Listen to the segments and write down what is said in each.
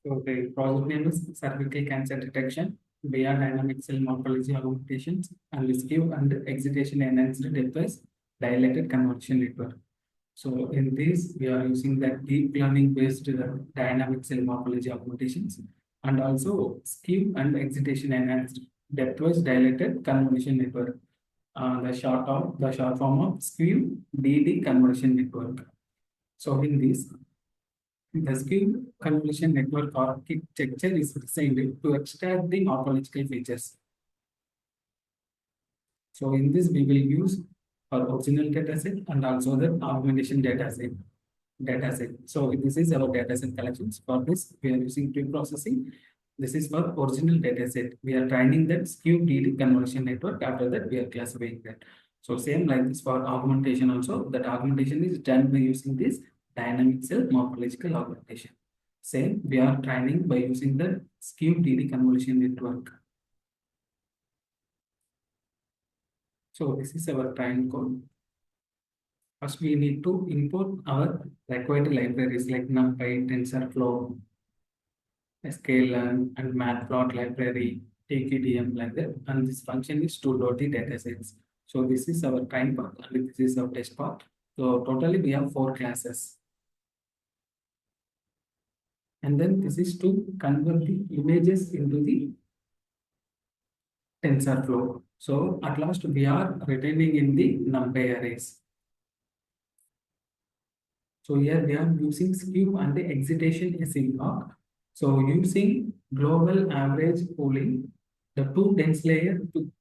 So the project name is Cervical Cancer Detection via Dynamic Cell Morphology Augmentations and Skew and Excitation Enhanced Depth Dilated Convolution Network. So in this, we are using the deep learning based dynamic cell morphology augmentations and also skew and excitation enhanced depthwise dilated convolution network. The short form of skew DD convolution network. So in this, the skew convolution network architecture is designed to extract the morphological features. So in this, we will use our original dataset and also the augmentation dataset. So this is our dataset collections. For this, we are using pre-processing. This is for original dataset. We are training that skew DD convolution network. After that, we are classifying that. So same like this for augmentation also. That augmentation is done by using this dynamic cell morphological augmentation. Same, we are training by using the skew DD convolution network. So this is our train code. First, we need to import our required libraries like NumPy, TensorFlow, sklearn, and Matplot library, TQDM like that. And this function is to load the datasets. So this is our train part and this is our test part. So totally we have 4 classes. And then this is to convert the images into the TensorFlow. So at last we are returning in the NumPy arrays. So here we are using skew and the excitation async block. So using global average pooling, the two dense layer to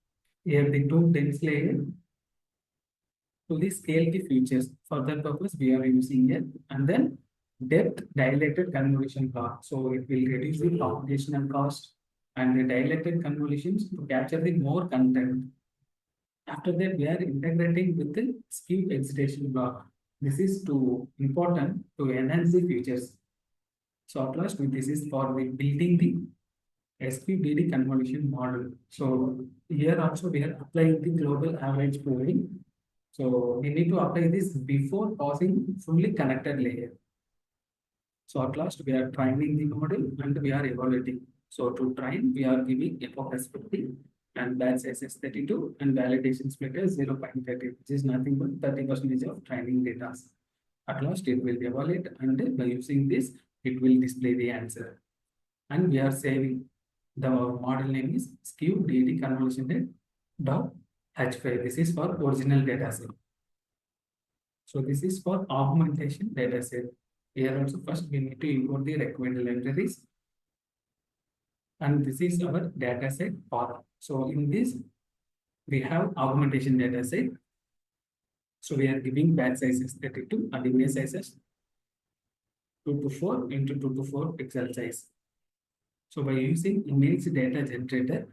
here the two dense layer to the scale the features. For that purpose, we are using it. And then depth dilated convolution block. So it will reduce the computational cost and the dilated convolutions to capture the more content. After that, we are integrating with the skew excitation block. This is too important to enhance the features. So at last, this is for the building the SQDD convolution model. So here also we are applying the global average pooling. So we need to apply this before passing fully connected layer. So at last, we are training the model and we are evaluating. So to train, we are giving focus 50 and batch size is 32 and validation split is 0.30, which is nothing but 30% of training data. At last, it will evaluate and by using this, it will display the answer. And we are saving the model name is skew DD convolution dot H5. This is for original dataset. So this is for augmentation dataset. Here also first we need to import the required libraries. And this is our dataset path. So in this, we have augmentation dataset. So we are giving batch sizes 32 and image sizes 2 to 4 into 2 to 4 pixel size. So by using image data generator,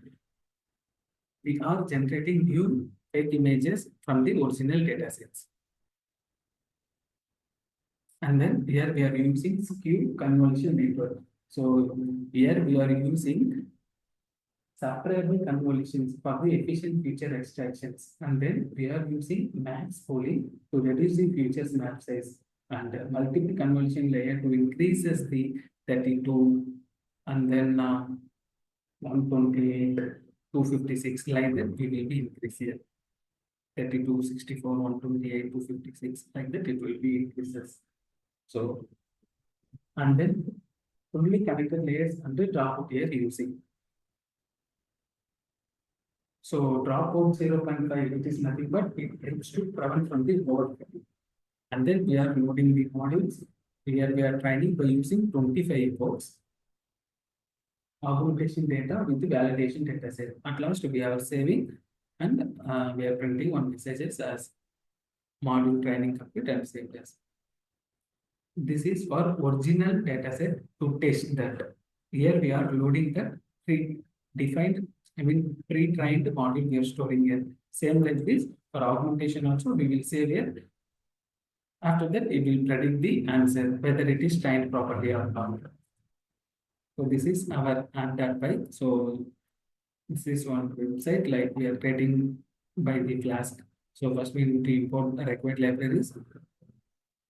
we are generating new fake images from the original datasets. And then here we are using skew convolution network. So here we are using separable convolutions for the efficient feature extractions. And then we are using max pooling to reduce the features map size and multiple convolution layer to increases the 32 and then 128, 256 like that we will be increased here. 32, 64, 128, 256 like that it will be increases. So and then only connected layers and the dropout layer using. So dropout 0.5, it is nothing but it helps to prevent from the overflow. And then we are loading the modules. Here we are training by using 25 ports. Augmentation data with the validation data set. At last we are saving and we are printing on messages as module training complete and saved as. This is for original dataset to test that. Here we are loading the pre-trained module we are storing here. Same like this for augmentation also we will save here. After that it will predict the answer whether it is trained properly or not. So this is our ANDAT. So this is one website like we are creating by the class. So first we need to import the required libraries.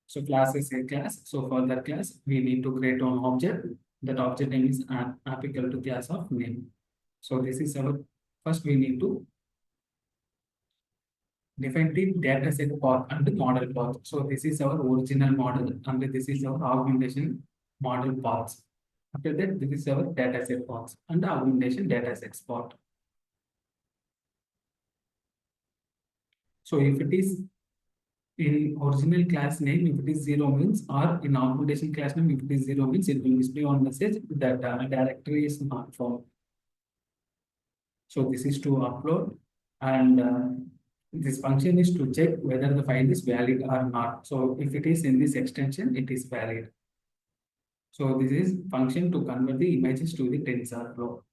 So class is a class. So for that class, we need to create one object That object name is app equal to class of name. So this is our first we need to define the data set path and the model path. So this is our original model and this is our augmentation model paths. After that, this is our data set paths and the augmentation data sets path. So if it is in original class name, if it is 0 means, or in augmentation class name, if it is 0 means, it will display on message that directory is not found. So this is to upload, and this function is to check whether the file is valid or not. So if it is in this extension, it is valid. So this is function to convert the images to the TensorFlow.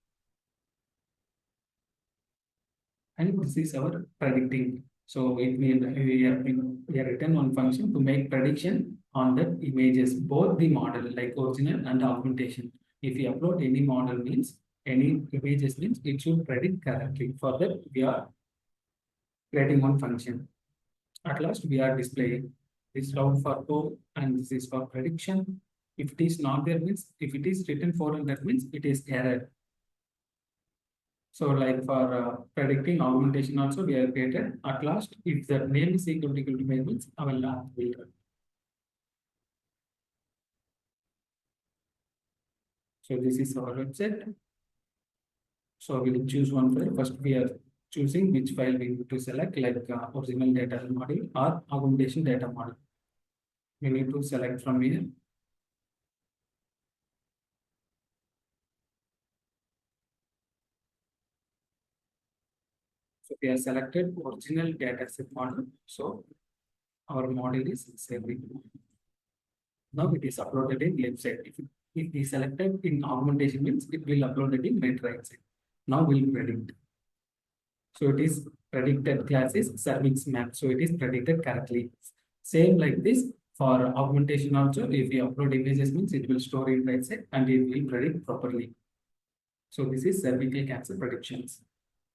And this is our predicting. So it means we are written one function to make prediction on the images, both the model like original and augmentation. If you upload any model means any images means it should predict correctly. For that we are creating one function. At last we are displaying this route for O and this is for prediction. If it is not there means if it is written for that means it is error. So like for predicting augmentation also we have created at last if the name is equal to means our lab will run. So this is our website. So we will choose one file. First we are choosing which file we need to select like original data model or augmentation data model. We need to select from here. So we have selected original dataset model. So our model is Cervical. Now it is uploaded in left side. If we selected in augmentation means it will upload it in right side. Now we'll predict. So it is predicted class is cervix map. So it is predicted correctly. Same like this for augmentation also. If you upload images means it will store in right side and it will predict properly. So this is cervical cancer predictions.